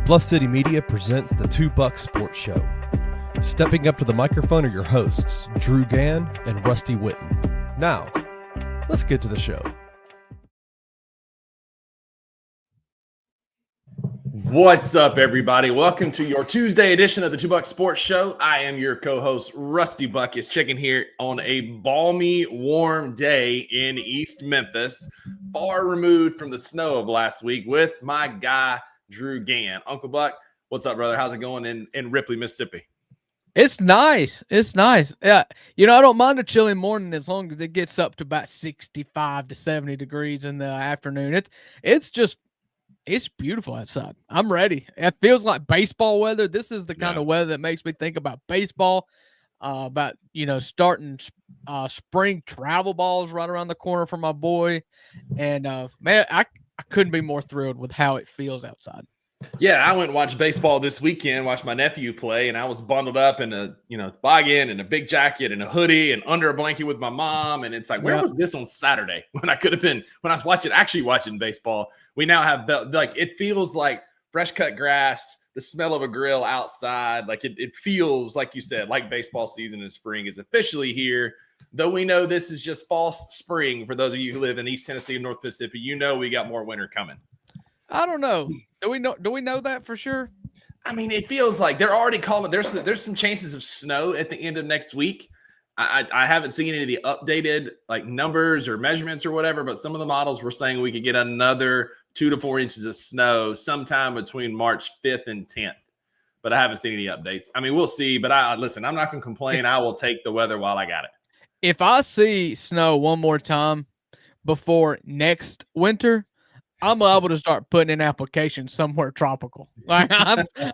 Bluff City Media presents the Two Buck Sports Show. Stepping up to the microphone are your hosts, Drew Gann and Rusty Witten. Now, let's get to the show. What's up, everybody? Welcome to your Tuesday edition of the Two Buck Sports Show. I am your co-host, Rusty Buckets, checking here on a balmy, warm day in East Memphis, far removed from the snow of last week with my guy, Drew Gann. Uncle Buck, what's up, brother? How's it going in Ripley, Mississippi? It's nice. It's nice. Yeah. You know, I don't mind a chilly morning as long as it gets up to about 65 to 70 degrees in the afternoon. It's beautiful outside. I'm ready. It feels like baseball weather. This is the kind of weather that makes me think about baseball, about, starting spring travel balls right around the corner for my boy. And, man, I couldn't be more thrilled with how it feels outside. Yeah, I went and watched baseball this weekend, watched my nephew play, and I was bundled up in a, toboggan and a big jacket and a hoodie and under a blanket with my mom. And it's like, where was this on Saturday when I could have been, when I was actually watching baseball? We now have, it feels like fresh cut grass, the smell of a grill outside. Like it feels, like you said, like baseball season in spring is officially here. Though we know this is just false spring for those of you who live in East Tennessee and North Mississippi, we got more winter coming. I don't know. Do we know that for sure? I mean, it feels like they're already calling. There's some chances of snow at the end of next week. I haven't seen any of the updated numbers or measurements or whatever, but some of the models were saying we could get another 2 to 4 inches of snow sometime between March 5th and 10th. But I haven't seen any updates. I mean, we'll see. But listen, I'm not going to complain. I will take the weather while I got it. If I see snow one more time before next winter, I'm able to start putting in applications somewhere tropical. Like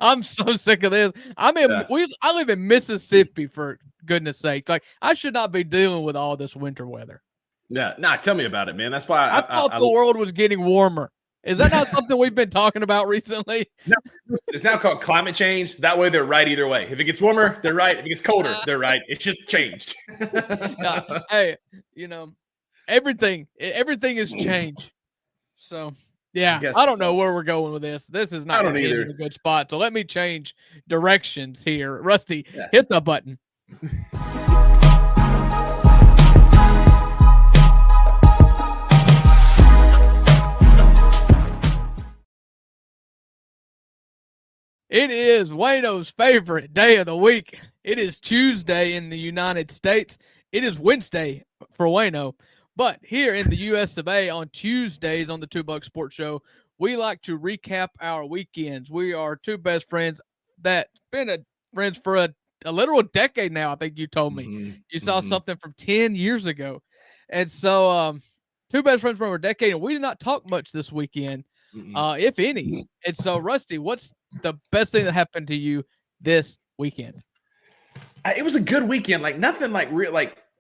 I'm so sick of this. I live in Mississippi, for goodness sakes. Like, I should not be dealing with all this winter weather. Yeah, tell me about it, man. That's why I thought the world was getting warmer. Is that not something we've been talking about recently? No, it's now called climate change. That way they're right either way. If it gets warmer, they're right. If it gets colder, they're right. It's just changed. Hey, everything is change. So, yeah, I don't know where we're going with this. This is not going to be in a good spot. So let me change directions here. Rusty, hit the button. It is Wayno's favorite day of the week. It is Tuesday in the United States. It is Wednesday for Wayno. But here in the US of A on Tuesdays on the Two Buck Sports Show, we like to recap our weekends. We are two best friends that been friends for a literal decade now. I think you told me you saw something from 10 years ago. And so two best friends for over a decade, and we did not talk much this weekend, if any. And so, Rusty, what's the best thing that happened to you this weekend? It was a good weekend. Nothing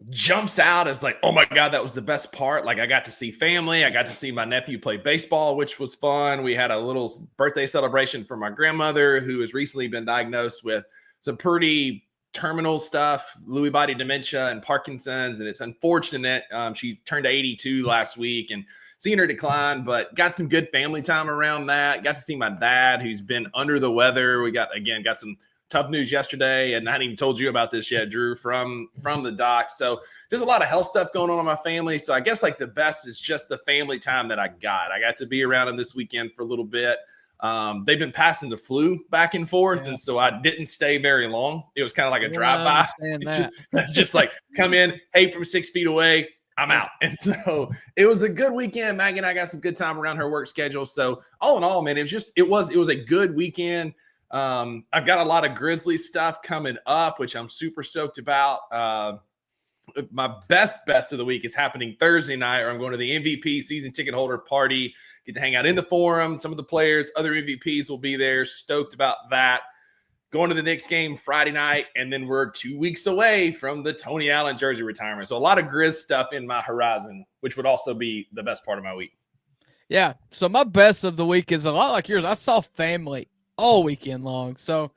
jumps out as oh my God, that was the best part. I got to see family. I got to see my nephew play baseball, which was fun. We had a little birthday celebration for my grandmother, who has recently been diagnosed with some pretty terminal stuff, Lewy body dementia and Parkinson's. And it's unfortunate. She turned 82 last week and seeing her decline, but got some good family time around that. Got to see my dad, who's been under the weather. We got some tough news yesterday, and I hadn't even told you about this yet, Drew, from the doc. So there's a lot of health stuff going on in my family. So I guess the best is just the family time that I got. I got to be around them this weekend for a little bit. They've been passing the flu back and forth, and so I didn't stay very long. It was kind of like a drive-by. It's just come in, hey, from 6 feet away, I'm out. And so it was a good weekend. Maggie and I got some good time around her work schedule. So all in all, man, it was a good weekend. I've got a lot of Grizzlies stuff coming up, which I'm super stoked about. My best of the week is happening Thursday night, where I'm going to the MVP season ticket holder party, get to hang out in the forum. Some of the players, other MVPs will be there. Stoked about that. Going to the Knicks game Friday night, and then we're 2 weeks away from the Tony Allen jersey retirement. So a lot of Grizz stuff in my horizon, which would also be the best part of my week. Yeah, so my best of the week is a lot like yours. I saw family all weekend long. So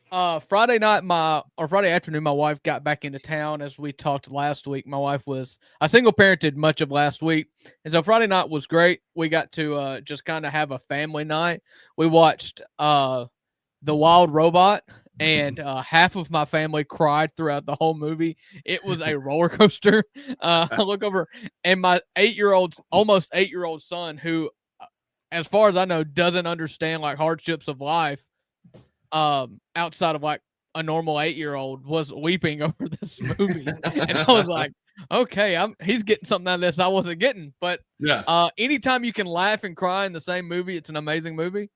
Friday afternoon, my wife got back into town. As we talked last week, my wife was single parented much of last week, and so Friday night was great. We got to just kind of have a family night. We watched The Wild Robot, and half of my family cried throughout the whole movie. It was a roller coaster. I look over, and my almost 8-year-old son, who, as far as I know, doesn't understand like hardships of life, outside of like a normal 8-year-old, was weeping over this movie. And I was like, okay, he's getting something out of this I wasn't getting. But anytime you can laugh and cry in the same movie, it's an amazing movie.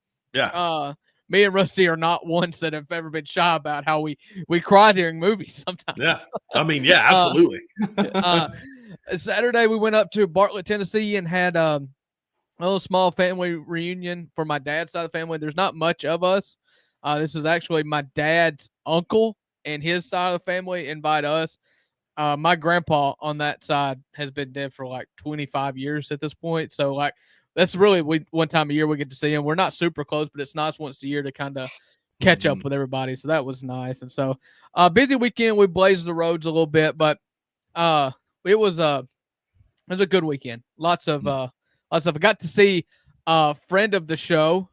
Me and Rusty are not ones that have ever been shy about how we cry during movies sometimes. Absolutely. Saturday we went up to Bartlett, Tennessee, and had a little small family reunion for my dad's side of the family. There's not much of us. This was actually my dad's uncle and his side of the family invite us. My grandpa on that side has been dead for like 25 years at this point. So like that's really one time a year we get to see him. We're not super close, but it's nice once a year to kind of catch up with everybody. So that was nice. And so busy weekend. We blazed the roads a little bit, but it was a good weekend. Lots of I got to see a friend of the show,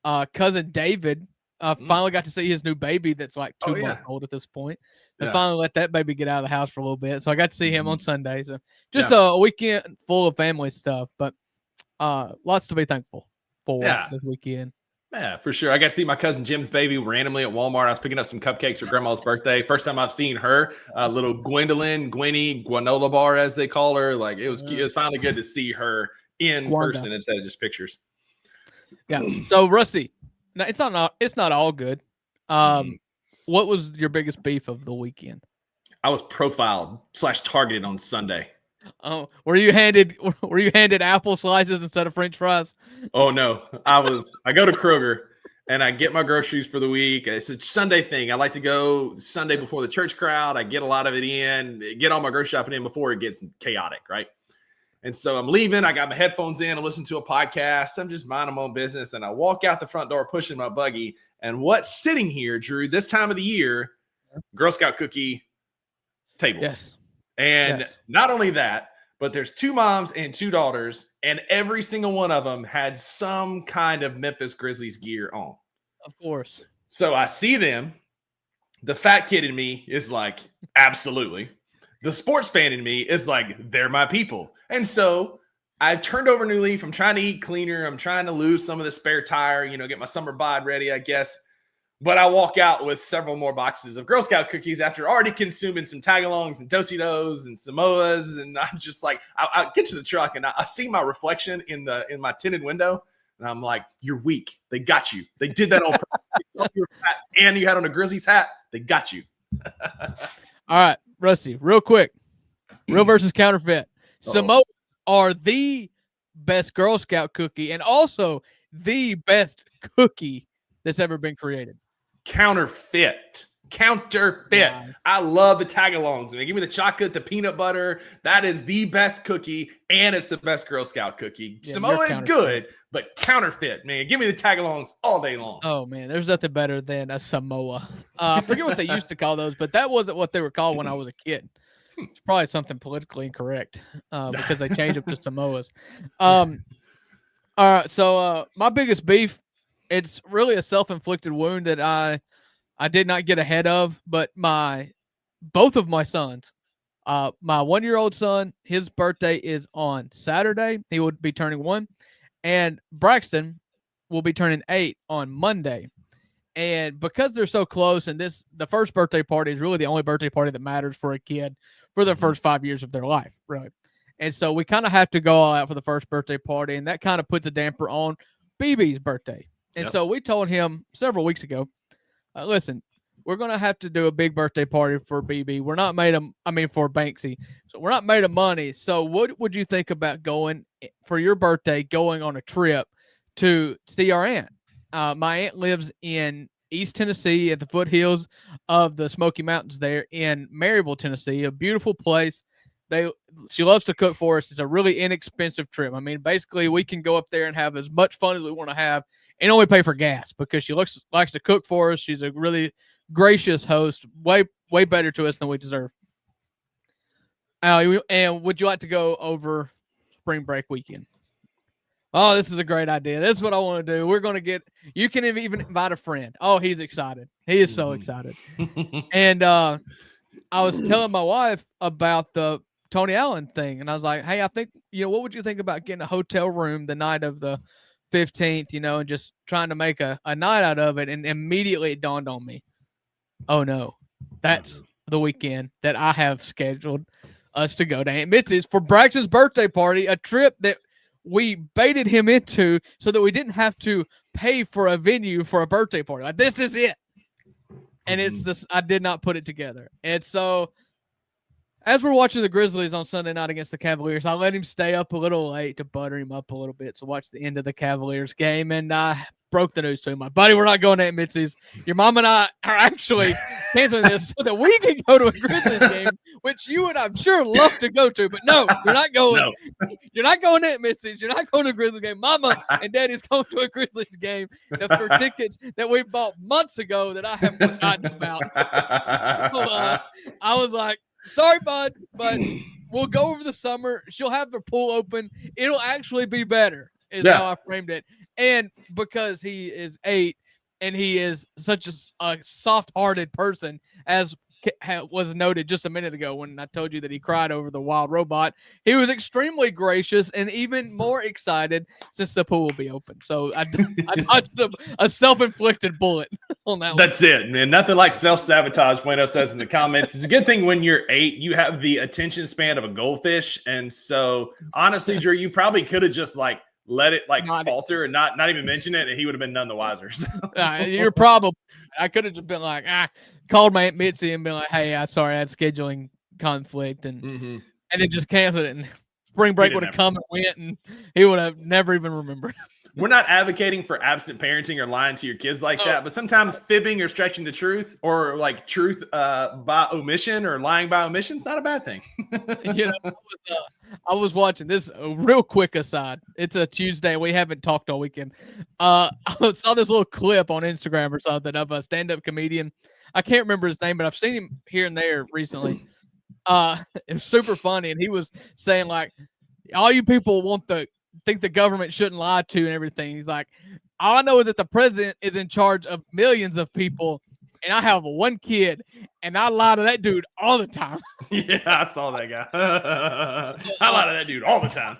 cousin David. Finally got to see his new baby that's like 2 months old at this point. And finally let that baby get out of the house for a little bit. So I got to see him on Sunday. So just a weekend full of family stuff, but lots to be thankful for this weekend. Yeah, for sure. I got to see my cousin Jim's baby randomly at Walmart. I was picking up some cupcakes for grandma's birthday. First time I've seen her, little Gwenny, granola bar, as they call her. Like it was finally good to see her in person instead of just pictures. Yeah. So Rusty, no, it's not all good. What was your biggest beef of the weekend? I was profiled / targeted on Sunday. Oh, were you handed apple slices instead of French fries? Oh no. I go to Kroger and I get my groceries for the week. It's a Sunday thing. I like to go Sunday before the church crowd. I get a lot of it in, get all my grocery shopping in before it gets chaotic, right? And so I'm leaving. I got my headphones in. I'm listening to a podcast. I'm just minding my own business. And I walk out the front door pushing my buggy. And what's sitting here, Drew, this time of the year, Girl Scout cookie table. Yes. And not only that, but there's 2 moms and 2 daughters. And every single one of them had some kind of Memphis Grizzlies gear on. Of course. So I see them. The fat kid in me is like, absolutely. The sports fan in me is like, they're my people. And so I turned over a new leaf. I'm trying to eat cleaner. I'm trying to lose some of the spare tire, get my summer bod ready, I guess. But I walk out with several more boxes of Girl Scout cookies after already consuming some tagalongs and Tostitos and Samoas. And I'm just like, I get to the truck and I see my reflection in my tinted window. And I'm like, you're weak. They got you. They did that on purpose. And you had on a Grizzlies hat. They got you. All right, Rusty, real quick. Real versus counterfeit. Samoas are the best Girl Scout cookie and also the best cookie that's ever been created. Counterfeit. Nice. I love the tagalongs. Man, give me the chocolate, the peanut butter. That is the best cookie, and it's the best Girl Scout cookie. Yeah, Samoa is good, but counterfeit, man. Give me the tagalongs all day long. Oh, man, there's nothing better than a Samoa. I forget what they used to call those, but that wasn't what they were called when I was a kid. It's probably something politically incorrect because they changed them to Samoas. All right, so my biggest beef, it's really a self-inflicted wound that I did not get ahead of, but both of my sons, my 1-year-old son, his birthday is on Saturday. He would be turning 1, and Braxton will be turning 8 on Monday. And because they're so close, and the first birthday party is really the only birthday party that matters for a kid for the first 5 years of their life, really. And so we kind of have to go all out for the first birthday party, and that kind of puts a damper on BB's birthday. And so we told him several weeks ago, listen, we're going to have to do a big birthday party for BB. We're not made of, for Banksy. So we're not made of money. So what would you think about going for your birthday, going on a trip to see our aunt? My aunt lives in East Tennessee at the foothills of the Smoky Mountains there in Maryville, Tennessee, a beautiful place. She loves to cook for us. It's a really inexpensive trip. Basically we can go up there and have as much fun as we want to have and only pay for gas because she likes to cook for us. She's a really gracious host, way better to us than we deserve. And would you like to go over spring break weekend? Oh, this is a great idea. This is what I want to do. We're going to you can even invite a friend. Oh, he's excited. He is so excited. And I was telling my wife about the Tony Allen thing. And I was like, hey, I think, what would you think about getting a hotel room the night of the 15th, and just trying to make a night out of it? And immediately it dawned on me. Oh, no, that's the weekend that I have scheduled us to go to Aunt Mitzi's for Braxton's birthday party, a trip that we baited him into so that we didn't have to pay for a venue for a birthday party. Like, this is it. And it's this, I did not put it together. And so as we're watching the Grizzlies on Sunday night against the Cavaliers, I let him stay up a little late to butter him up a little bit. So watch the end of the Cavaliers game. And I broke the news to him. Like, buddy, we're not going to Aunt Mitzi's. Your mom and I are actually canceling this so that we can go to a Grizzlies game, which you would, I'm sure, love to go to. But no, you're not going. No. You're not going to Aunt Mitzi's. You're not going to a Grizzlies game. Mama and Daddy's going to a Grizzlies game for tickets that we bought months ago that I have forgotten about. So, I was like, sorry, bud, but we'll go over the summer. She'll have the pool open. It'll actually be better, is how I framed it. And because he is 8 and he is such a soft-hearted person, as was noted just a minute ago when I told you that he cried over the wild robot, he was extremely gracious and even more excited since the pool will be open. So I dodged a self-inflicted bullet on that one. That's it, man. Nothing like self-sabotage, Bueno says in the comments. It's a good thing when you're 8, you have the attention span of a goldfish. And so, honestly, Drew, you probably could have just, let it falter and not even mention it, and he would have been none the wiser. So. You're probably. I could have just been like, called my Aunt Mitzi and been like, hey, sorry, I had scheduling conflict, and then just canceled it. And spring break would have come and went, and he would have never even remembered. We're not advocating for absent parenting or lying to your kids like that, but sometimes fibbing or stretching the truth, or truth by omission or lying by omission, is not a bad thing. I was watching this, a real quick aside. It's a Tuesday. We haven't talked all weekend. I saw this little clip on Instagram or something of a stand-up comedian. I can't remember his name, but I've seen him here and there recently. It was super funny, and he was saying, all you people think the government shouldn't lie to and everything. He's like, all I know is that the president is in charge of millions of people, and I have one kid, and I lie to that dude all the time. Yeah, I saw that guy. I lie to that dude all the time.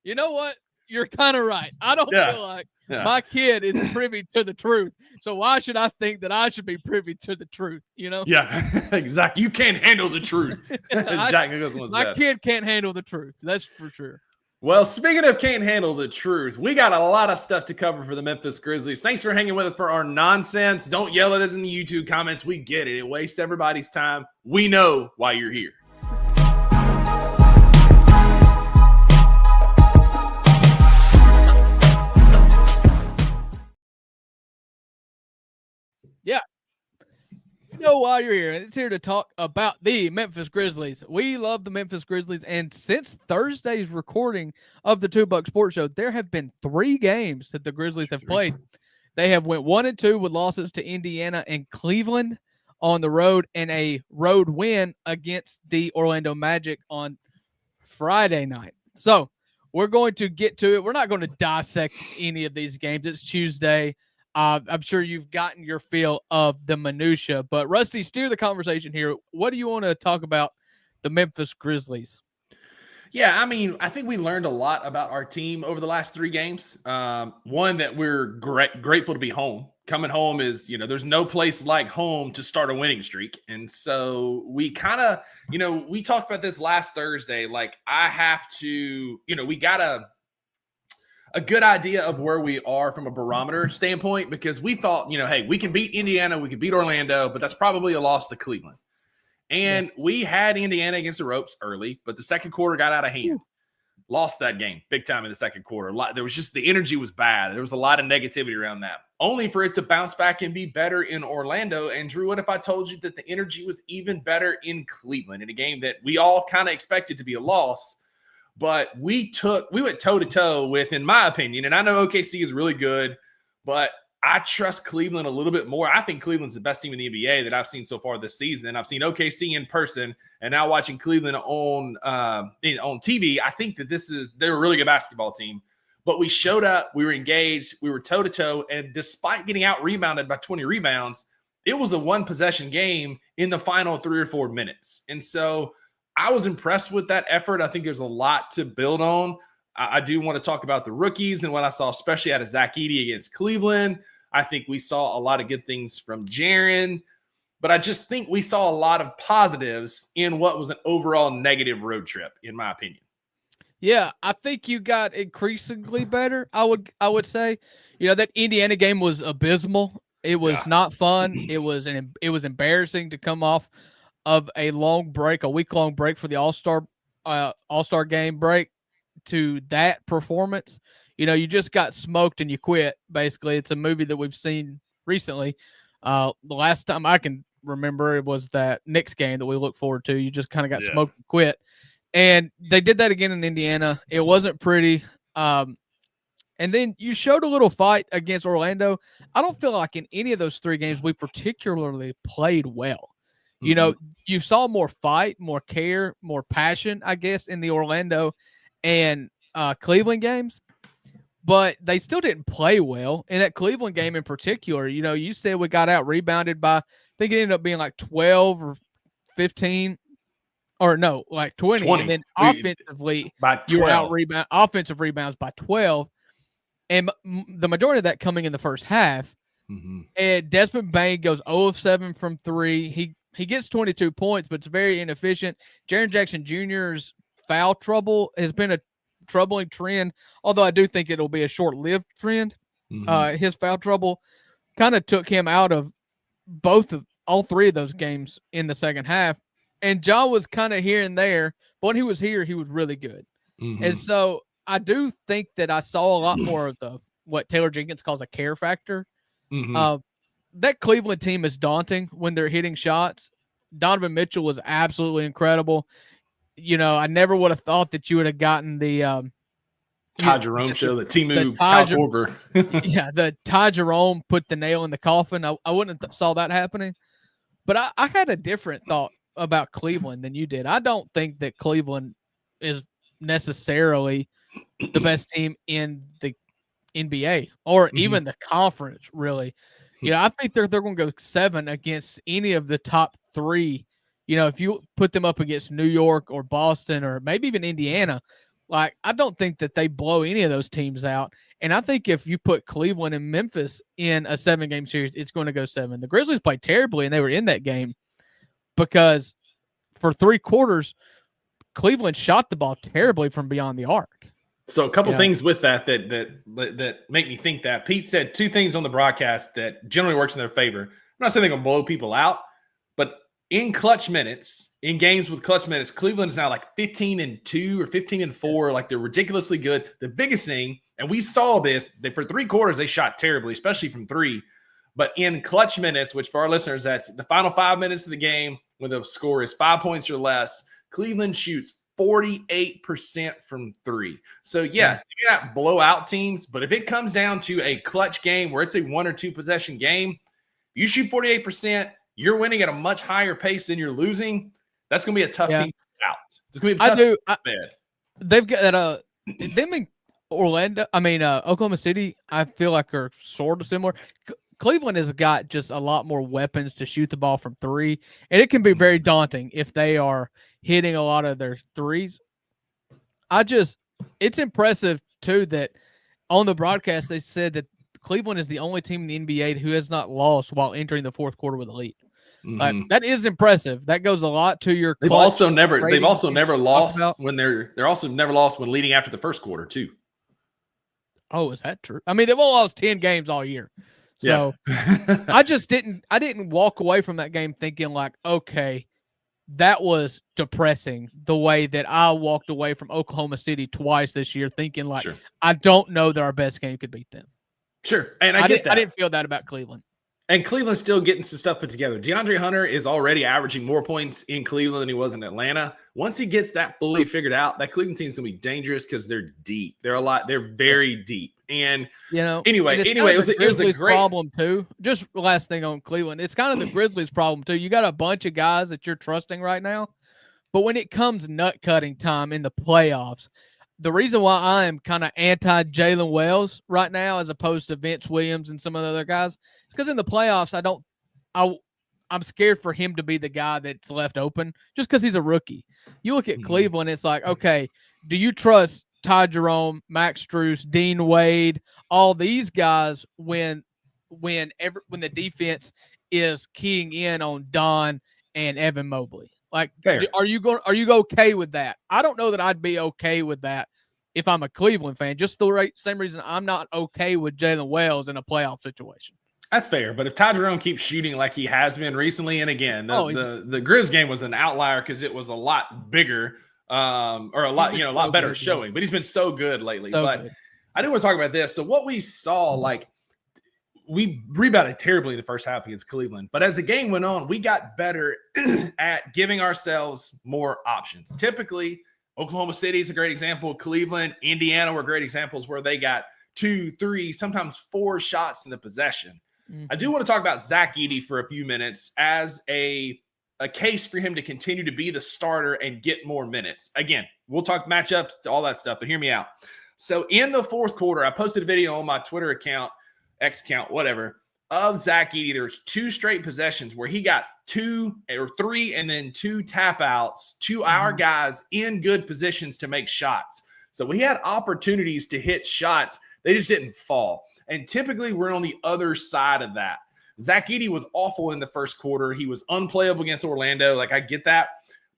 You know what? You're kind of right. I don't feel like my kid is privy to the truth. So why should I think that I should be privy to the truth? Yeah, exactly. You can't handle the truth. My kid can't handle the truth. That's for sure. Well, speaking of can't handle the truth, we got a lot of stuff to cover for the Memphis Grizzlies. Thanks for hanging with us for our nonsense. Don't yell at us in the YouTube comments. We get it. It wastes everybody's time. We know why you're here. Yeah. You know why you're here. It's here to talk about the Memphis Grizzlies. We love the Memphis Grizzlies, and since Thursday's recording of the 2 Buck Sports Show, there have been 3 games that the Grizzlies have played. They have went 1-2 with losses to Indiana and Cleveland on the road, and a road win against the Orlando Magic on Friday night. So we're going to get to it. We're not going to dissect any of these games. It's Tuesday. I'm sure you've gotten your feel of the minutia, but Rusty, steer the conversation here. What do you want to talk about the Memphis Grizzlies? Yeah, I mean, I think we learned a lot about our team over the last 3 games. One, that we're grateful to be home. Coming home is, there's no place like home to start a winning streak. And so we kind of, we talked about this last Thursday. I have to, we got a good idea of where we are from a barometer standpoint, because we thought, hey, we can beat Indiana, we can beat Orlando, but that's probably a loss to Cleveland. And we had Indiana against the ropes early, but the second quarter got out of hand. Lost that game big time in the second quarter. There was just, the energy was bad. There was a lot of negativity around that, only for it to bounce back and be better in Orlando. And Drew, what if I told you that the energy was even better in Cleveland, in a game that we all kind of expected to be a loss? but we went toe to toe with, in my opinion, and I know OKC is really good, but I trust Cleveland a little bit more. I think Cleveland's the best team in the NBA that I've seen so far this season. I've seen OKC in person, and now watching Cleveland on TV. I think that they're a really good basketball team. But we showed up, we were engaged, we were toe to toe, and despite getting out rebounded by 20 rebounds, it was a one possession game in the final 3 or 4 minutes. And so I was impressed with that effort. I think there's a lot to build on. I do want to talk about the rookies and what I saw, especially out of Zach Edey against Cleveland. I think we saw a lot of good things from Jaren, but I just think we saw a lot of positives in what was an overall negative road trip, in my opinion. Yeah, I think you got increasingly better. I would say, that Indiana game was abysmal. It was not fun. It was embarrassing to come off of a week-long break for the All-Star game break to that performance. You just got smoked and you quit. Basically, it's a movie that we've seen recently. The last time I can remember, it was that Knicks game that we look forward to. You just kind of got smoked and quit. And they did that again in Indiana. It wasn't pretty. And then you showed a little fight against Orlando. I don't feel like in any of those 3 games we particularly played well. Mm-hmm. You saw more fight, more care, more passion, I guess, in the Orlando and Cleveland games. But they still didn't play well. In that Cleveland game in particular, you said we got out rebounded by, I think it ended up being like 12 or 15. Or no, like 20. And then offensively, you were out offensive rebounds by 12. And the majority of that coming in the first half. Mm-hmm. And Desmond Bane goes 0 of 7 from 3. He gets 22 points, but it's very inefficient. Jaren Jackson Jr.'s foul trouble has been a troubling trend, although I do think it'll be a short-lived trend. Mm-hmm. His foul trouble kind of took him out of all 3 of those games in the second half. And Ja was kind of here and there, but when he was here, he was really good. Mm-hmm. And so I do think that I saw a lot more of what Taylor Jenkins calls a care factor. Mm-hmm. That Cleveland team is daunting when they're hitting shots. Donovan Mitchell was absolutely incredible. I never would have thought that you would have gotten the Ty Jerome show, the Timu top over. Yeah, the Ty Jerome put the nail in the coffin. I wouldn't have saw that happening. But I had a different thought about Cleveland than you did. I don't think that Cleveland is necessarily the best team in the NBA or even the conference, really. I think they're going to go 7 against any of the top 3. If you put them up against New York or Boston or maybe even Indiana, I don't think that they blow any of those teams out. And I think if you put Cleveland and Memphis in a 7-game series, it's going to go 7. The Grizzlies played terribly, and they were in that game because for 3 quarters, Cleveland shot the ball terribly from beyond the arc. So a couple things with that make me think that. Pete said 2 things on the broadcast that generally works in their favor. I'm not saying they're going to blow people out, but in clutch minutes, in games with clutch minutes, Cleveland is now like 15-2 or 15-4. Like, they're ridiculously good. The biggest thing, and we saw this, that for 3 quarters they shot terribly, especially from 3. But in clutch minutes, which for our listeners, that's the final 5 minutes of the game when the score is 5 points or less, Cleveland shoots 48% from 3. So, yeah, you got blowout teams, but if it comes down to a clutch game where it's a 1 or 2 possession game, you shoot 48%, you're winning at a much higher pace than you're losing. That's going to be a tough team to get out. It's going to be a tough team. They've got them in Oklahoma City, I feel like are sort of similar. Cleveland has got just a lot more weapons to shoot the ball from 3, and it can be very daunting if they are hitting a lot of their 3s. It's impressive too that on the broadcast they said that Cleveland is the only team in the NBA who has not lost while entering the 4th quarter with a lead. Mm-hmm. That is impressive. That goes a lot to your. They've also never lost when they're also never lost when leading after the 1st quarter too. Oh, is that true? I mean, they've all lost 10 games all year. So I didn't walk away from that game thinking like, okay, that was depressing the way that I walked away from Oklahoma City twice this year thinking like, I don't know that our best game could beat them. Sure. And I get that. I didn't feel that about Cleveland. And Cleveland's still getting some stuff put together. DeAndre Hunter is already averaging more points in Cleveland than he was in Atlanta. Once he gets that fully figured out, that Cleveland team is going to be dangerous because they're deep. They're very deep. And anyway, it was a great problem too. Just last thing on Cleveland, it's kind of the Grizzlies' problem too. You got a bunch of guys that you're trusting right now, but when it comes nut cutting time in the playoffs, the reason why I am kind of anti Jalen Wells right now, as opposed to Vince Williams and some of the other guys, is because in the playoffs, I'm scared for him to be the guy that's left open just because he's a rookie. You look at Cleveland, it's like, okay, do you trust Ty Jerome, Max Strus, Dean Wade, all these guys when the defense is keying in on Don and Evan Mobley? Like, are you okay with that? I don't know that I'd be okay with that if I'm a Cleveland fan. Just the same reason I'm not okay with Jalen Wells in a playoff situation. That's fair, but if Ty Jerome keeps shooting like he has been recently, and again, the Grizz game was an outlier because it was a lot bigger, or a lot better showing. But he's been so good lately. I do want to talk about this. So what we saw, like, we rebounded terribly in the first half against Cleveland, but as the game went on, we got better at giving ourselves more options. Typically, Oklahoma City is a great example. Cleveland, Indiana were great examples where they got 2, 3, sometimes 4 shots in the possession. I do want to talk about Zach Edey for a few minutes as a case for him to continue to be the starter and get more minutes. Again, we'll talk matchups, all that stuff, but hear me out. So in the fourth quarter, I posted a video on my Twitter account, X account, whatever, of Zach Edey. There's 2 straight possessions where he got 2 or 3 and then 2 tap outs to our guys in good positions to make shots. So we had opportunities to hit shots. They just didn't fall. And typically we're on the other side of that. Zach Edey was awful in the first quarter. He was unplayable against Orlando. Like, I get that.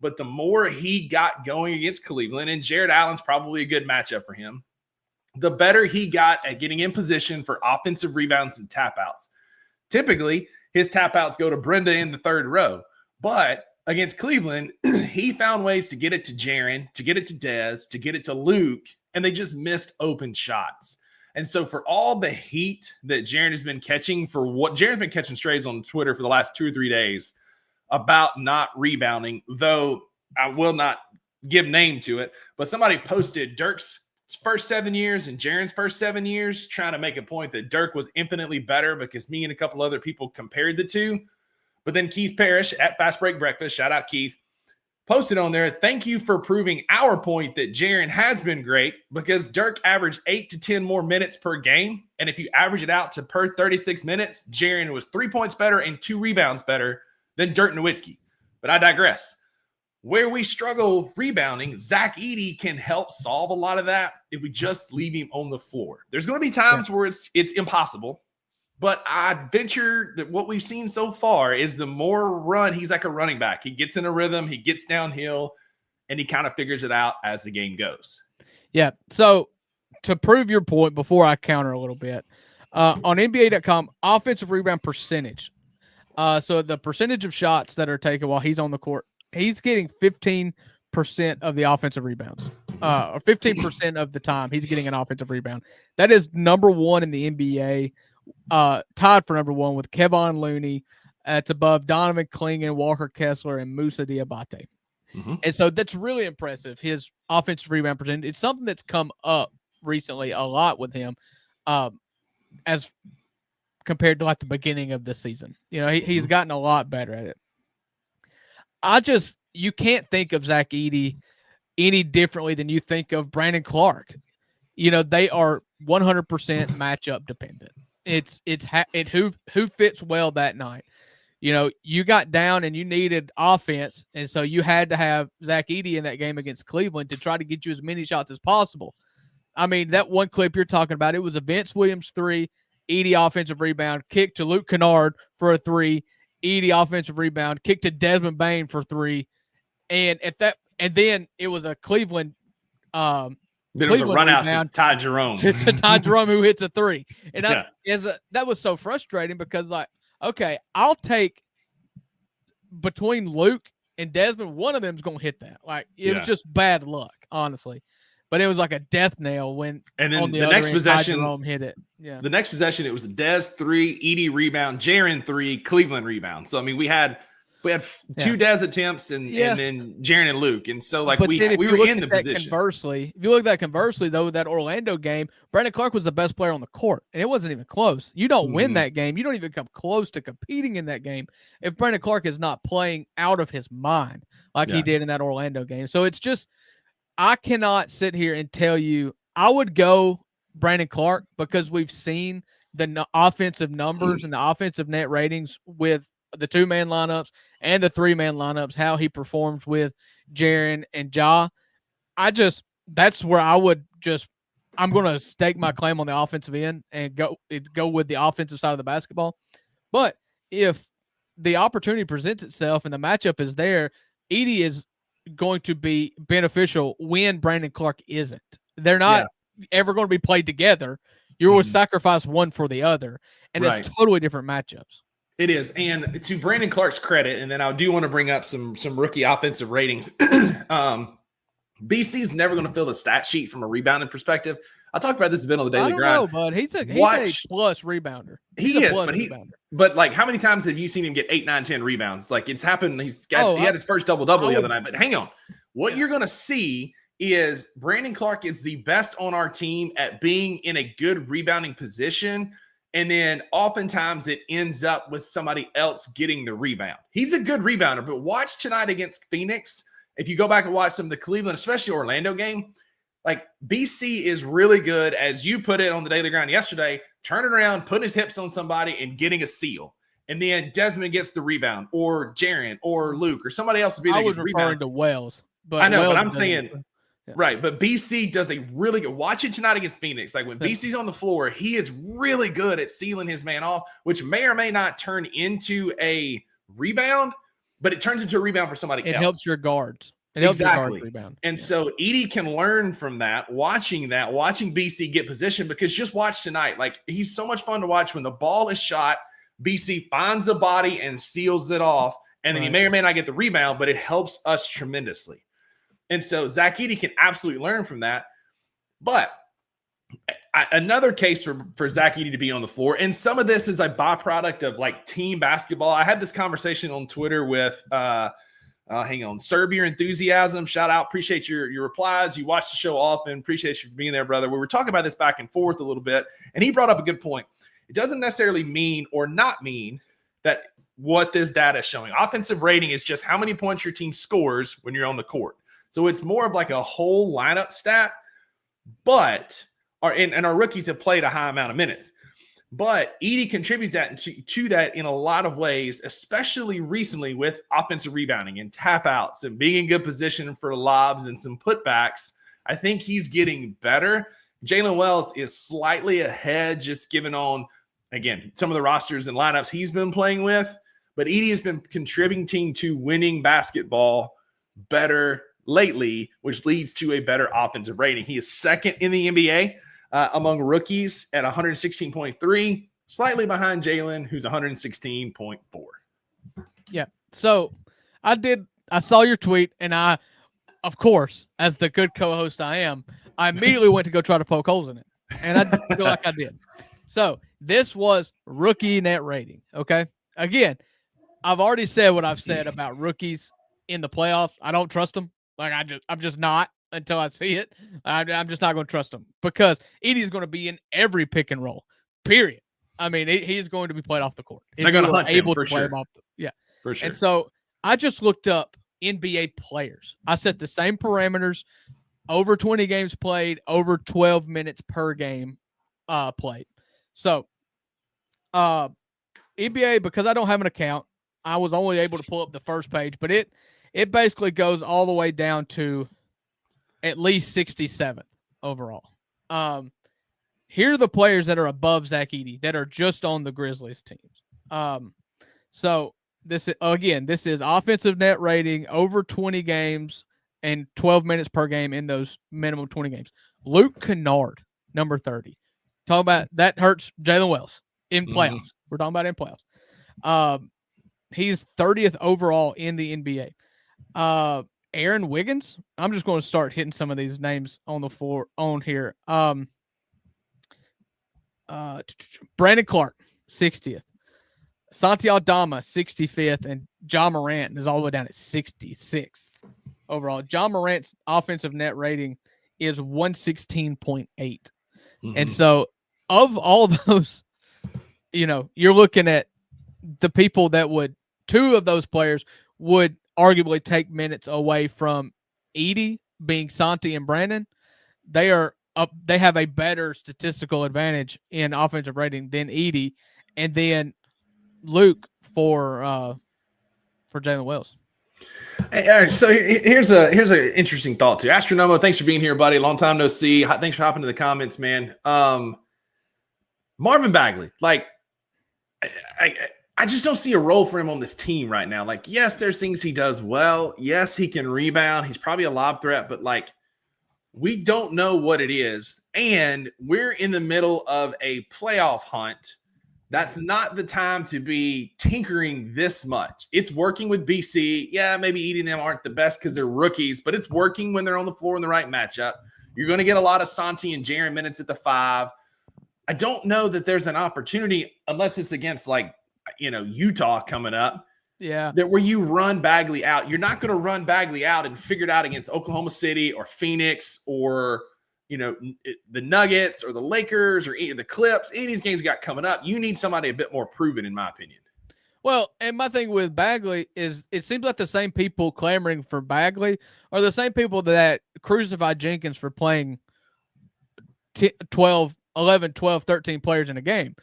But the more he got going against Cleveland, and Jared Allen's probably a good matchup for him, the better he got at getting in position for offensive rebounds and tap outs. Typically, his tap outs go to Brenda in the third row. But against Cleveland, he found ways to get it to Jaren, to get it to Dez, to get it to Luke, and they just missed open shots. And so for all the heat that Jaren has been catching, for what Jaren's been catching strays on Twitter for the last 2 or 3 days about not rebounding, though I will not give name to it, but somebody posted Dirk's first 7 years and Jaren's first 7 years, trying to make a point that Dirk was infinitely better because me and a couple other people compared the two. But then Keith Parrish at Fast Break Breakfast, shout out Keith, posted on there, thank you for proving our point that Jaren has been great because Dirk averaged 8 to 10 more minutes per game. And if you average it out to per 36 minutes, Jaren was 3 points better and 2 rebounds better than Dirk Nowitzki. But I digress. Where we struggle rebounding, Zach Edey can help solve a lot of that if we just leave him on the floor. There's going to be times where it's impossible. But I venture that what we've seen so far is the more run, he's like a running back. He gets in a rhythm, he gets downhill, and he kind of figures it out as the game goes. Yeah. So to prove your point, before I counter a little bit, on NBA.com, offensive rebound percentage. So the percentage of shots that are taken while he's on the court, he's getting 15% of the offensive rebounds, or 15% of the time he's getting an offensive rebound. That is number 1 in the NBA. Tied for number 1 with Kevon Looney. It's above Donovan Clingan, Walker Kessler, and Moussa Diabate. And so that's really impressive. His offensive rebound percentage. It's something that's come up recently a lot with him, as compared to like the beginning of the season. You know, he's gotten a lot better at it. You can't think of Zach Edey any differently than you think of Brandon Clark. You know, they are 100% matchup dependent. It's who fits well that night. You know, you got down and you needed offense, and so you had to have Zach Edey in that game against Cleveland to try to get you as many shots as possible. I mean, that one clip you're talking about, it was a Vince Williams 3, Edey offensive rebound, kick to Luke Kennard for a 3, Edey offensive rebound, kick to Desmond Bain for 3, and then it was a Cleveland. Then it was a run out to Ty Jerome. to Ty Jerome, who hits a 3. And that was so frustrating because, like, okay, I'll take between Luke and Desmond, one of them's going to hit that. Like, it was just bad luck, honestly. but it was like a death nail when and then on the next end, possession, Jerome hit it. Yeah. The next possession, it was Dez 3, Edie rebound, Jaren 3, Cleveland rebound. So I mean, we had two Dez attempts and then Jaren and Luke, and so like we were in the position. Conversely, if you look at that conversely though, that Orlando game, Brandon Clark was the best player on the court, and it wasn't even close. You don't win that game. You don't even come close to competing in that game if Brandon Clark is not playing out of his mind like he did in that Orlando game. So it's just, I cannot sit here and tell you I would go Brandon Clark because we've seen the offensive numbers and the offensive net ratings with the 2-man lineups and the 3-man lineups, how he performs with Jaren and Ja. That's where I'm going to stake my claim on the offensive end and go with the offensive side of the basketball. But if the opportunity presents itself and the matchup is there, Edie is going to be beneficial when Brandon Clark isn't. They're not ever going to be played together. You will sacrifice one for the other, and it's totally different matchups. It is. And to Brandon Clark's credit, and then I do want to bring up some rookie offensive ratings. BC's never going to fill the stat sheet from a rebounding perspective. I talked about this a bit on the Daily Grind. I don't know, but he's a plus rebounder. But like, how many times have you seen him get 8, 9, 10 rebounds? Like, it's happened. He had his first double-double the other night. But hang on. What you're going to see is Brandon Clark is the best on our team at being in a good rebounding position. And then oftentimes it ends up with somebody else getting the rebound. He's a good rebounder, but watch tonight against Phoenix. If you go back and watch some of the Cleveland, especially Orlando game, like BC is really good, as you put it on the Daily Grind yesterday, turning around, putting his hips on somebody and getting a steal. And then Desmond gets the rebound, or Jaren, or Luke, or somebody else to be there. I was referring to Wells. But I know, Wells but I'm saying – right, but BC does a really good – watch it tonight against Phoenix. Like when BC's on the floor, he is really good at sealing his man off, which may or may not turn into a rebound, but it turns into a rebound for somebody else. It helps your guards. It helps your guard rebound. And so Edie can learn from that, watching BC get position, because just watch tonight. Like, he's so much fun to watch when the ball is shot, BC finds the body and seals it off, and then he may or may not get the rebound, but it helps us tremendously. And so Zach Edey can absolutely learn from that. But another case for Zach Edey to be on the floor, and some of this is a byproduct of like team basketball. I had this conversation on Twitter with Serbian Enthusiasm. Shout out. Appreciate your replies. You watch the show often. Appreciate you for being there, brother. We were talking about this back and forth a little bit, and he brought up a good point. It doesn't necessarily mean or not mean that what this data is showing. Offensive rating is just how many points your team scores when you're on the court. So it's more of like a whole lineup stat, but our rookies have played a high amount of minutes. But Edey contributes that to that in a lot of ways, especially recently with offensive rebounding and tap outs and being in good position for lobs and some putbacks. I think he's getting better. Jalen Wells is slightly ahead, just given on, again, some of the rosters and lineups he's been playing with. But Edey has been contributing to winning basketball better lately, which leads to a better offensive rating. He is second in the NBA among rookies at 116.3, slightly behind Jalen, who's 116.4. Yeah. So I saw your tweet, and I, of course, as the good co-host I am, I immediately went to go try to poke holes in it. And I feel like I did. So this was rookie net rating. Okay. Again, I've already said what I've said about rookies in the playoffs. I don't trust them. Like, I'm just not until I see it. I'm just not going to trust him, because Edey is going to be in every pick and roll, period. I mean, he's going to be played off the court. They're going to hunt him for to play sure. Him off for sure. And so I just looked up NBA players. I set the same parameters: over 20 games played, over 12 minutes per game played. So NBA, because I don't have an account, I was only able to pull up the first page, but it basically goes all the way down to at least 67 overall. Here are the players that are above Zach Edey that are just on the Grizzlies teams. So this is offensive net rating over 20 games and 12 minutes per game in those minimum 20 games. Luke Kennard, number 30. Talk about that hurts Jalen Wells in playoffs. Mm-hmm. We're talking about in playoffs. He's 30th overall in the NBA. Aaron Wiggins. I'm just going to start hitting some of these names on the floor on here. Brandon Clark, 60th. Santi Aldama, 65th, and John Morant is all the way down at 66th overall. John Morant's offensive net rating is 116.8. And so of all those, you're looking at the people that two of those players would arguably take minutes away from Edey, being Santi and Brandon. They have a better statistical advantage in offensive rating than Edey, and then Luke for Jalen Wells. Hey, so here's an interesting thought too. Astronomo, thanks for being here, buddy. Long time no see. Thanks for hopping to the comments, man. Marvin Bagley, like I just don't see a role for him on this team right now. Like, yes, there's things he does well. Yes, he can rebound. He's probably a lob threat, but like, we don't know what it is. And we're in the middle of a playoff hunt. That's not the time to be tinkering this much. It's working with BC. Yeah, maybe eating them aren't the best because they're rookies, but it's working when they're on the floor in the right matchup. You're going to get a lot of Santi and Jaren minutes at the 5. I don't know that there's an opportunity unless it's against Utah coming up. Yeah. That where you run Bagley out. You're not going to run Bagley out and figure it out against Oklahoma City or Phoenix or the Nuggets or the Lakers or the Clips. Any of these games we got coming up, you need somebody a bit more proven, in my opinion. Well, and my thing with Bagley is it seems like the same people clamoring for Bagley are the same people that crucified Jenkins for playing 11, 12, 13 players in a game.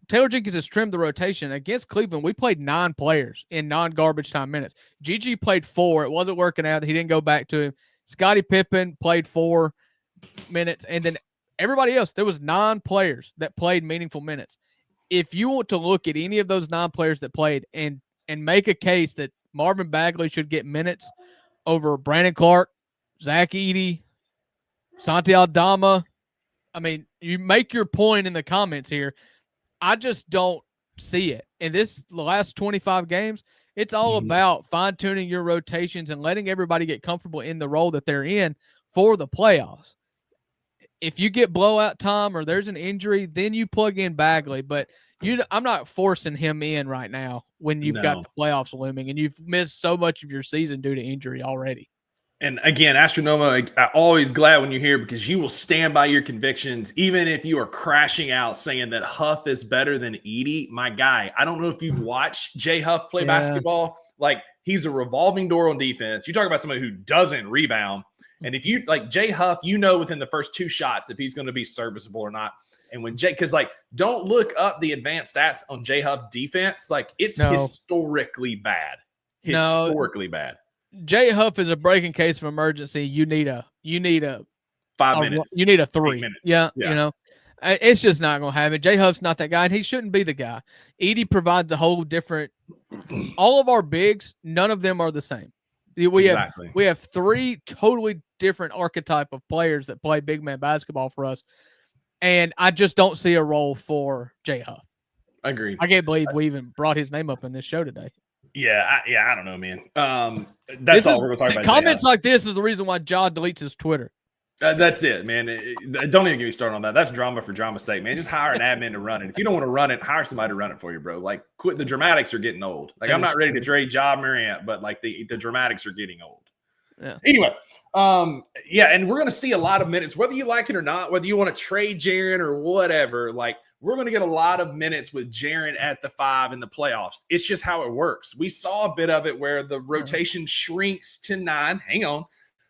Taylor Jenkins has trimmed the rotation. Against Cleveland, we played 9 players in non-garbage time minutes. GG played 4. It wasn't working out. He didn't go back to him. Scottie Pippen played 4 minutes. And then everybody else, there was 9 players that played meaningful minutes. If you want to look at any of those 9 players that played and make a case that Marvin Bagley should get minutes over Brandon Clark, Zach Edey, Santi Aldama, I mean, you make your point in the comments here. I just don't see it. In the last 25 games, it's all about fine-tuning your rotations and letting everybody get comfortable in the role that they're in for the playoffs. If you get blowout time or there's an injury, then you plug in Bagley. But I'm not forcing him in right now when you've got the playoffs looming and you've missed so much of your season due to injury already. And again, Astronoma, I'm always glad when you're here because you will stand by your convictions, even if you are crashing out saying that Huff is better than Edey. My guy, I don't know if you've watched Jay Huff play basketball. Like, he's a revolving door on defense. You talk about somebody who doesn't rebound. And if you like Jay Huff, within the first 2 shots if he's going to be serviceable or not. And when because don't look up the advanced stats on Jay Huff defense. Like, it's historically bad. Historically bad. Jay Huff is a breaking case of emergency. You need a 5 minutes. You need a 3. Yeah. It's just not going to happen. Jay Huff's not that guy, and he shouldn't be the guy. Edey provides a whole different. All of our bigs, none of them are the same. We have 3 totally different archetype of players that play big man basketball for us, and I just don't see a role for Jay Huff. Agreed. I can't believe we even brought his name up in this show today. Yeah, I don't know, man. That's all we're going to talk about. Comments like this is the reason why Ja deletes his Twitter. That's it, man. Don't even get me started on that. That's drama for drama's sake, man. Just hire an admin to run it. If you don't want to run it, hire somebody to run it for you, bro. Like, quit. The dramatics are getting old. Like, I'm not ready to trade Ja Morant, but like the dramatics are getting old. Yeah. Anyway, and we're going to see a lot of minutes, whether you like it or not, whether you want to trade Jaren or whatever. Like, we're going to get a lot of minutes with Jaren at the 5 in the playoffs. It's just how it works. We saw a bit of it where the rotation shrinks to 9. Hang on.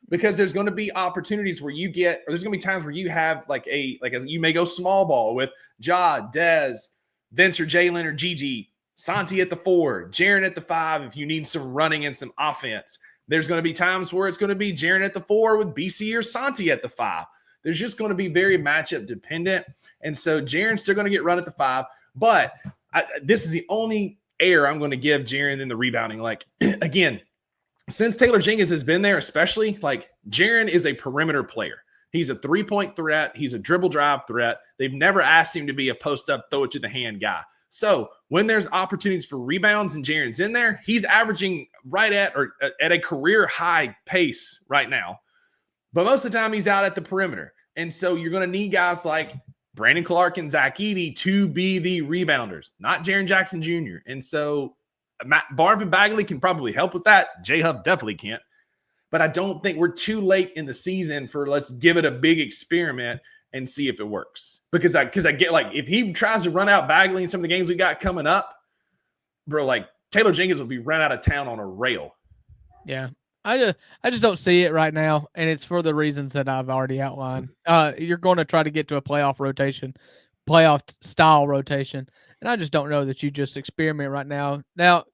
Because there's going to be opportunities where there's going to be times where you have you may go small ball with Ja, Dez, Vince or Jalen or Gigi, Santi at the 4, Jaren at the 5 if you need some running and some offense. There's going to be times where it's going to be Jaren at the 4 with BC or Santi at the 5. There's just going to be very matchup dependent. And so Jaren's still going to get run at the 5. But this is the only air I'm going to give Jaren in the rebounding. Like, again, since Taylor Jenkins has been there, especially, like, Jaren is a perimeter player. He's a 3-point threat. He's a dribble drive threat. They've never asked him to be a post-up, throw it to the hand guy. So when there's opportunities for rebounds and Jaren's in there, he's averaging right at or at a career high pace right now. But most of the time he's out at the perimeter. And so you're going to need guys like Brandon Clark and Zach Edey to be the rebounders, not Jaren Jackson Jr. And so Marvin Bagley can probably help with that. J-Hub definitely can't. But I don't think we're too late in the season for let's give it a big experiment and see if it works. Because I get like if he tries to run out Bagley in some of the games we got coming up, bro, like Taylor Jenkins will be run out of town on a rail. Yeah. I just don't see it right now, and it's for the reasons that I've already outlined. You're going to try to get to a playoff style rotation, and I just don't know that you just experiment right now. Now,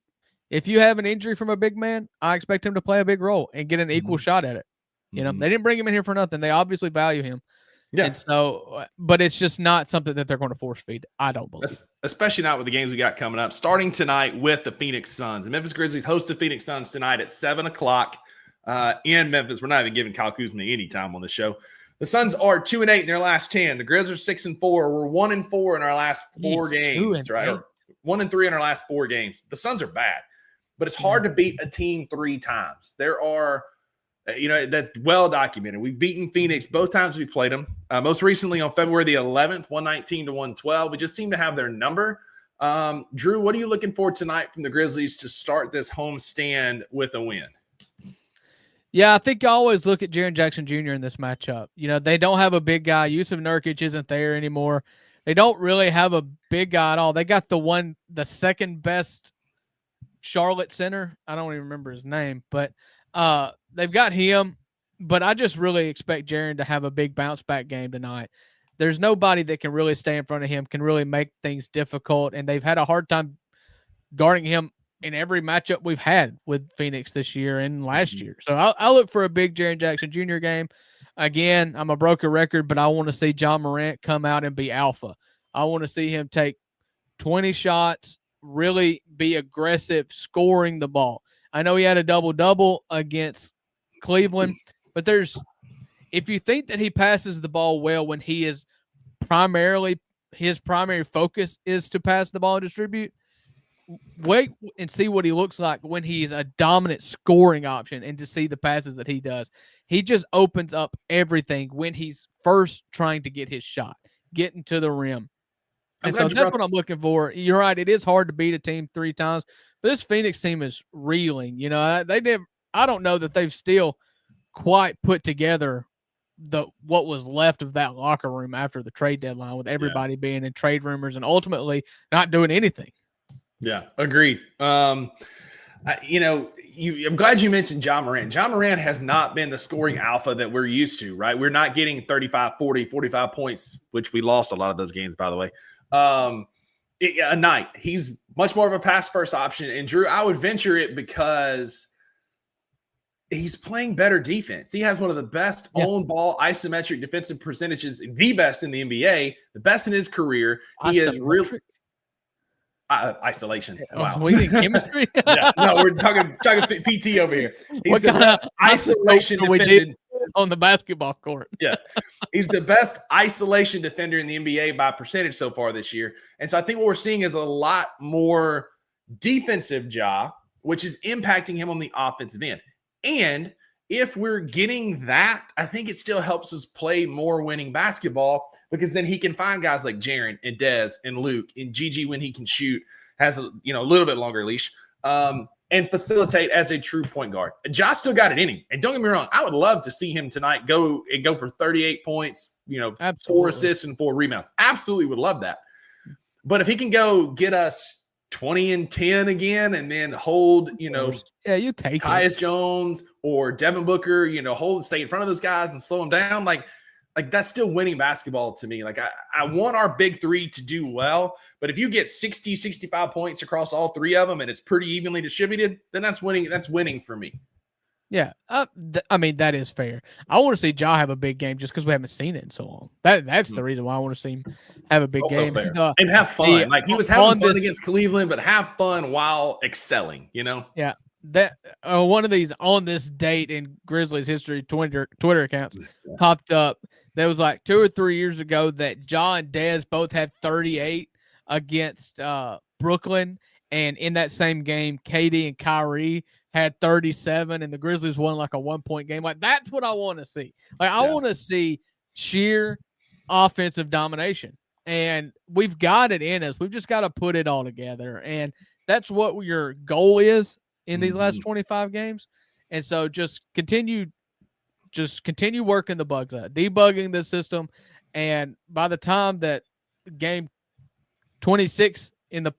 if you have an injury from a big man, I expect him to play a big role and get an equal shot at it. You know, they didn't bring him in here for nothing. They obviously value him. Yeah. And so, but it's just not something that they're going to force feed. I don't believe. Especially not with the games we got coming up. Starting tonight with the Phoenix Suns. The Memphis Grizzlies host the Phoenix Suns tonight at 7 o'clock in Memphis. We're not even giving Kyle Kuzma any time on the show. The Suns are 2-8 in their last 10. The Grizzlies are 6-4. We're 1-4 in our last 4 games, right? Or 1-3 in our last 4 games. The Suns are bad, but it's hard to beat a team 3 times. There are, that's well documented. We've beaten Phoenix both times we played them. Most recently on February the 11th, 119-112. We just seem to have their number. Drew, what are you looking for tonight from the Grizzlies to start this homestand with a win? Yeah, I think you always look at Jaren Jackson Jr. in this matchup. They don't have a big guy. Yusuf Nurkic isn't there anymore. They don't really have a big guy at all. They got the second best Charlotte center. I don't even remember his name, but they've got him. But I just really expect Jaren to have a big bounce back game tonight. There's nobody that can really stay in front of him, can really make things difficult, and they've had a hard time guarding him in every matchup we've had with Phoenix this year and last year. So I'll look for a big Jaren Jackson Jr. game. Again, I'm a broken record, but I want to see John Morant come out and be alpha. I want to see him take 20 shots, really be aggressive, scoring the ball. I know he had a double-double against Cleveland, but if you think that he passes the ball well when he is his primary focus is to pass the ball and distribute, wait and see what he looks like when he's a dominant scoring option and to see the passes that he does. He just opens up everything when he's first trying to get his shot, getting to the rim. And so that's what I'm looking for. You're right. It is hard to beat a team 3 times, but this Phoenix team is reeling. I don't know that they've still quite put together what was left of that locker room after the trade deadline with everybody being in trade rumors and ultimately not doing anything. Yeah, agreed. I'm glad you mentioned John Morant. John Morant has not been the scoring alpha that we're used to, right? We're not getting 35, 40, 45 points, which we lost a lot of those games, by the way, a night. He's much more of a pass-first option. And, Drew, I would venture it because he's playing better defense. He has one of the best on-ball isometric defensive percentages, the best in the NBA, the best in his career. He is really – isolation. Wow. We need chemistry. No, we're talking PT over here. He's the best isolation defender on the basketball court. Yeah, he's the best isolation defender in the NBA by percentage so far this year. And so I think what we're seeing is a lot more defensive job, which is impacting him on the offensive end. And if we're getting that, I think it still helps us play more winning basketball because then he can find guys like Jaren and Dez and Luke and Gigi when he can shoot, has a little bit longer leash, and facilitate as a true point guard. Josh still got it in him. And don't get me wrong, I would love to see him tonight go for 38 points, 4 assists and 4 rebounds. Absolutely would love that. But if he can go get us 20 and 10 again and then hold, you take Tyus Jones or Devin Booker, stay in front of those guys and slow them down. Like that's still winning basketball to me. Like I want our big 3 to do well, but if you get 60, 65 points across all 3 of them and it's pretty evenly distributed, then that's winning. That's winning for me. Yeah. That is fair. I want to see Ja have a big game just because we haven't seen it in so long. That's the reason why I want to see him have a big game. And have fun. He was having fun against Cleveland, but have fun while excelling, Yeah. That one of these on this date in Grizzlies history Twitter accounts popped up. That was like 2 or 3 years ago that Ja and Dez both had 38 against Brooklyn, and in that same game, KD and Kyrie had 37, and the Grizzlies won like a 1-point game. Like, that's what I want to see. Like, I want to see sheer offensive domination, and we've got it in us. We've just got to put it all together, and that's what your goal is in these last 25 games. And so just continue working the bugs out, debugging the system, and by the time that game 26 in the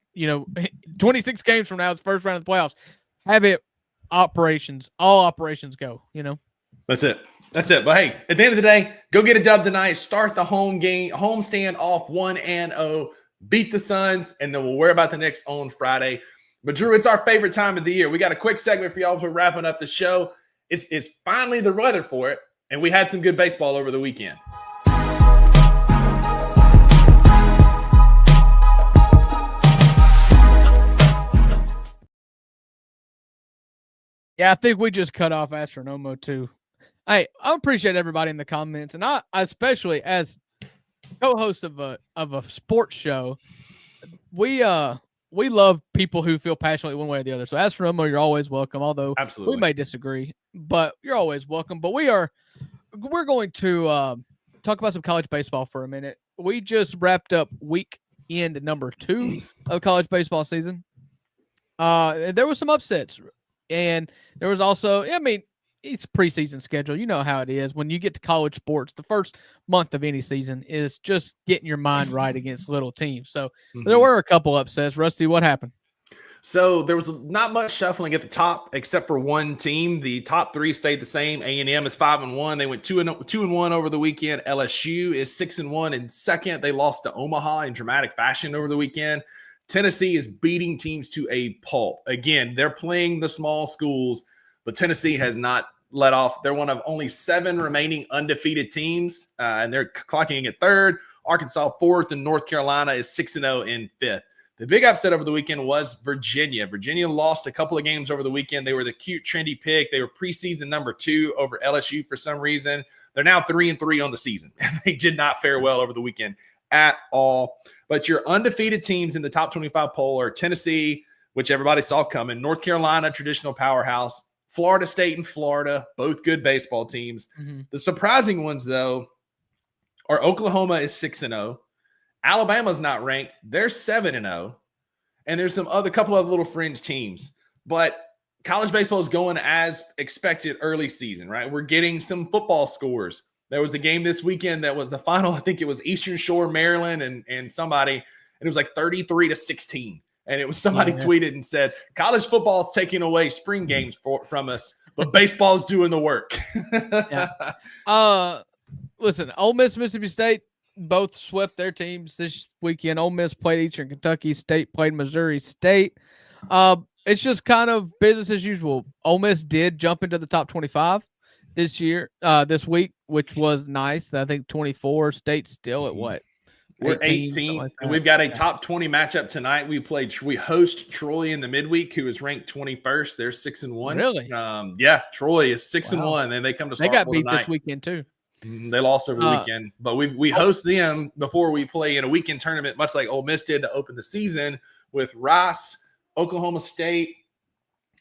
26 games from now, it's first round of the playoffs, have it all operations go. That's it. But hey, at the end of the day, go get a dub tonight. Start the home stand off 1-0. Beat the Suns, and then we'll worry about the next on Friday. But Drew, it's our favorite time of the year. We got a quick segment for y'all as we're wrapping up the show. It's finally the weather for it, and we had some good baseball over the weekend. Yeah, I think we just cut off Astronomo too. Hey, I appreciate everybody in the comments, and I especially as co-host of a sports show, we love people who feel passionately one way or the other. So Astronomo, you're always welcome. Although Absolutely. we may disagree, but you're always welcome. But we're going to talk about some college baseball for a minute. We just wrapped up weekend number 2 of college baseball season. There was some upsets. And there was also, it's preseason schedule. You know how it is. When you get to college sports, the first month of any season is just getting your mind right against little teams. So there were a couple upsets. Rusty, what happened? So there was not much shuffling at the top except for one team. The top 3 stayed the same. A&M is 5-1. They went 2-1 over the weekend. LSU is 6-1 in second. They lost to Omaha in dramatic fashion over the weekend. Tennessee is beating teams to a pulp. Again, they're playing the small schools, but Tennessee has not let off. They're one of only 7 remaining undefeated teams, and they're clocking at 3rd. Arkansas 4th, and North Carolina is 6-0 in 5th. The big upset over the weekend was Virginia. Virginia lost a couple of games over the weekend. They were the cute, trendy pick. They were preseason number 2 over LSU for some reason. They're now 3-3 on the season. They did not fare well over the weekend at all. But your undefeated teams in the top 25 poll are Tennessee, which everybody saw coming, North Carolina, traditional powerhouse, Florida State and Florida, both good baseball teams. The surprising ones, though, are Oklahoma is 6-0. Alabama's not ranked. They're 7-0. And there's some other couple of little fringe teams. But college baseball is going as expected early season, right? We're getting some football scores. There was a game this weekend that was the final. I think it was Eastern Shore, Maryland, and somebody, and it was like 33-16. And it was somebody tweeted and said, college football is taking away spring games from us, but baseball's doing the work. Listen, Ole Miss, Mississippi State both swept their teams this weekend. Ole Miss played Eastern Kentucky. State played Missouri State. It's just kind of business as usual. Ole Miss did jump into the top 25 this week, which was nice. I think 24. State's still at what? We're 18, like and we've got a top 20 matchup tonight. We host Troy in the midweek, who is ranked 21st. They're 6-1. Really? Troy is 6-1, and they come to They got beat tonight. this weekend too. They lost over the weekend, but we host them before we play in a weekend tournament, much like Ole Miss did to open the season, with Rice, Oklahoma State,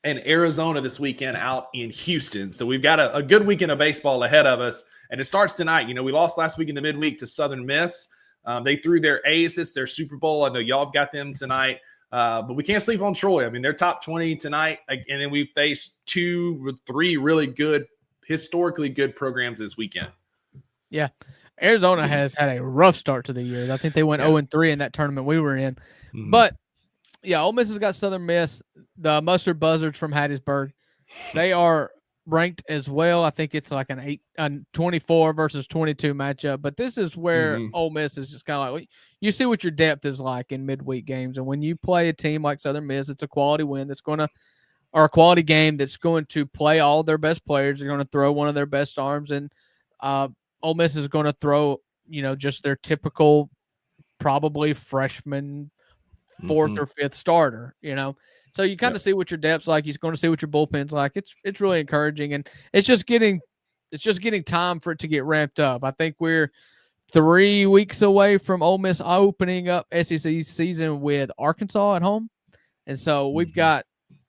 and Arizona this weekend out in Houston. So we've got a good weekend of baseball ahead of us, and it starts tonight. We lost last week in the midweek to Southern Miss. They threw their ace. It's their Super Bowl. I know y'all have got them tonight, but we can't sleep on Troy. I mean, they're top 20 tonight, and then we face 2 or 3 really good, historically good programs this weekend. Yeah, Arizona has had a rough start to the year. I think they went 0-3 in that tournament we were in. But yeah, Ole Miss has got Southern Miss, the Mustard Buzzards from Hattiesburg. They are ranked as well. I think it's like a 24 versus 22 matchup. But this is where Ole Miss is just kind of like, you see what your depth is like in midweek games. And when you play a team like Southern Miss, it's a quality win or a quality game that's going to play all their best players. They're going to throw one of their best arms, and Ole Miss is going to throw, just their typical, probably freshman 4th or 5th starter, So you kind of see what your depth's like. You're going to see what your bullpen's like. It's really encouraging, and it's just getting time for it to get ramped up. I think we're 3 weeks away from Ole Miss opening up SEC season with Arkansas at home. And so we've got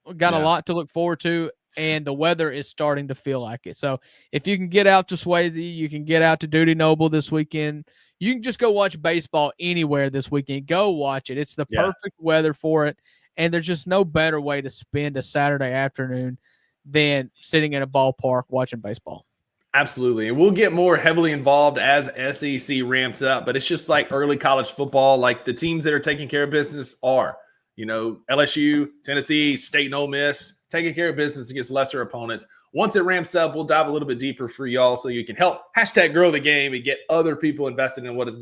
a lot to look forward to, and the weather is starting to feel like it. So if you can get out to Swayze, you can get out to Duty Noble this weekend. You can just go watch baseball anywhere this weekend. Go watch it. It's the perfect weather for it, and there's just no better way to spend a Saturday afternoon than sitting in a ballpark watching baseball. Absolutely. And we'll get more heavily involved as SEC ramps up, but it's just like early college football, like the teams that are taking care of business are, LSU, Tennessee, State and Ole Miss, taking care of business against lesser opponents. Once it ramps up, we'll dive a little bit deeper for y'all so you can help #grow the game and get other people invested in what is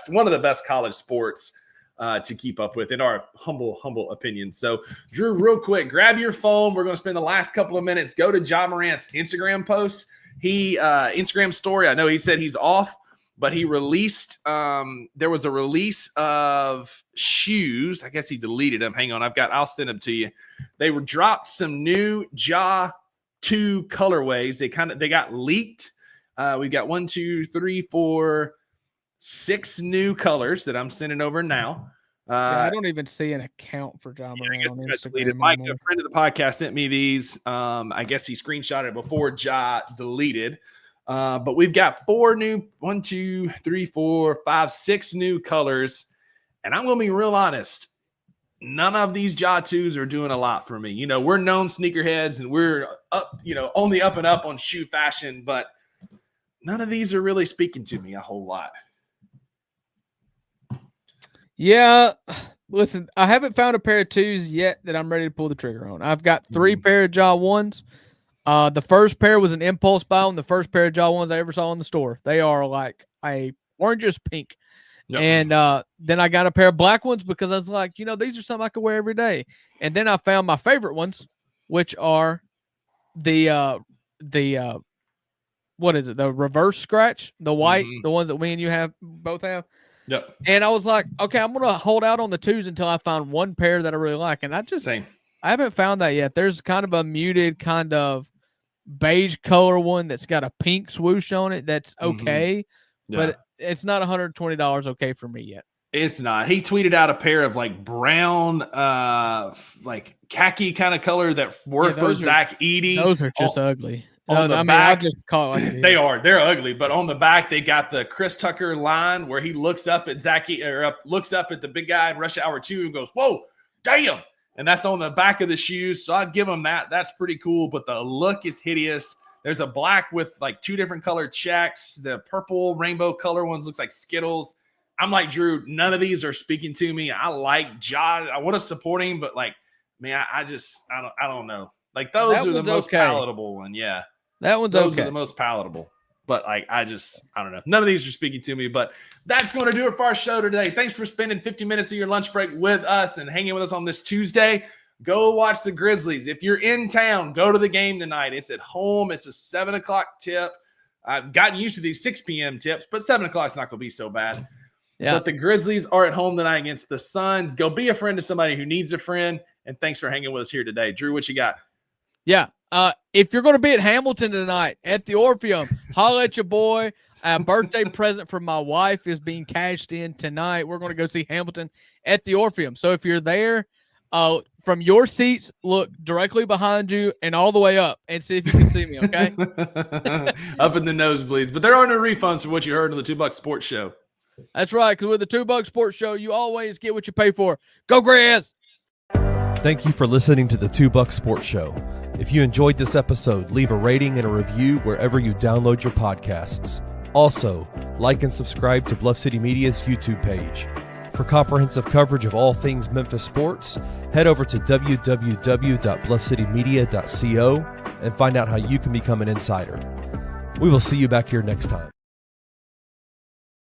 one of the best college sports to keep up with, in our humble opinion. So, Drew, real quick, grab your phone. We're going to spend the last couple of minutes. Go to Ja Morant's Instagram post. Instagram story. I know he said he's off, but he released, there was a release of shoes. I guess he deleted them. Hang on. I'll send them to you. They were dropped some new Ja 2 colorways. They got leaked. We've got 1, 2, 3, 4, 6 new colors that I'm sending over now. I don't even see an account for Ja Morant on Instagram. Mike, a friend of the podcast, sent me these. I guess he screenshotted it before Ja deleted. But we've got 4 new, 1, 2, 3, 4, 5, 6 new colors. And I'm going to be real honest. None of these Ja 2s are doing a lot for me. We're known sneakerheads and we're up, on the up and up on shoe fashion, but none of these are really speaking to me a whole lot. Yeah, listen, I haven't found a pair of 2s yet that I'm ready to pull the trigger on. I've got 3 pair of Ja 1s. The first pair was an impulse buy on the first pair of Ja 1s I ever saw in the store. They are like a orangish pink. Yep. And then I got a pair of black ones because I was like, these are something I could wear every day. And then I found my favorite ones, which are the what is it? The reverse scratch, the white, the ones that me and you both have. Yep. And I was like, okay, I'm going to hold out on the 2s until I find one pair that I really like. And I haven't found that yet. There's kind of a muted kind of beige color one that's got a pink swoosh on it. That's okay. But it's not $120 okay for me yet. It's not. He tweeted out a pair of like brown, like khaki kind of color that worked for Zach Edey. Those are just ugly. I just call it like they are. They're ugly. But on the back, they got the Chris Tucker line where he looks up at looks up at the big guy in Rush Hour 2 and goes, "Whoa, damn!" And that's on the back of the shoes. So I'd give him that. That's pretty cool. But the look is hideous. There's a black with like 2 different colored checks. The purple rainbow color ones looks like Skittles. I'm like, Drew, none of these are speaking to me. I like Ja. I want to support him, but like, man, I don't know. Like those are the most palatable one. Yeah. That one's those are the most palatable. But like, I don't know. None of these are speaking to me, but that's going to do it for our show today. Thanks for spending 50 minutes of your lunch break with us and hanging with us on this Tuesday. Go watch the Grizzlies. If you're in town, go to the game tonight. It's at home. It's a 7 o'clock tip. I've gotten used to these 6 p.m. tips, but 7 o'clock is not going to be so bad. Yeah. But the Grizzlies are at home tonight against the Suns. Go be a friend to somebody who needs a friend. And thanks for hanging with us here today. Drew, what you got? Yeah. If you're going to be at Hamilton tonight at the Orpheum, holla at your boy. A birthday present from my wife is being cashed in tonight. We're going to go see Hamilton at the Orpheum. So if you're there, from your seats, look directly behind you and all the way up and see if you can see me, okay? Up in the nosebleeds. But there are no refunds for what you heard on the $2 Sports Show. That's right, because with the $2 Sports Show, you always get what you pay for. Go Grizz! Thank you for listening to the $2 Sports Show. If you enjoyed this episode, leave a rating and a review wherever you download your podcasts. Also, like and subscribe to Bluff City Media's YouTube page. For comprehensive coverage of all things Memphis sports, head over to www.bluffcitymedia.co and find out how you can become an insider. We will see you back here next time.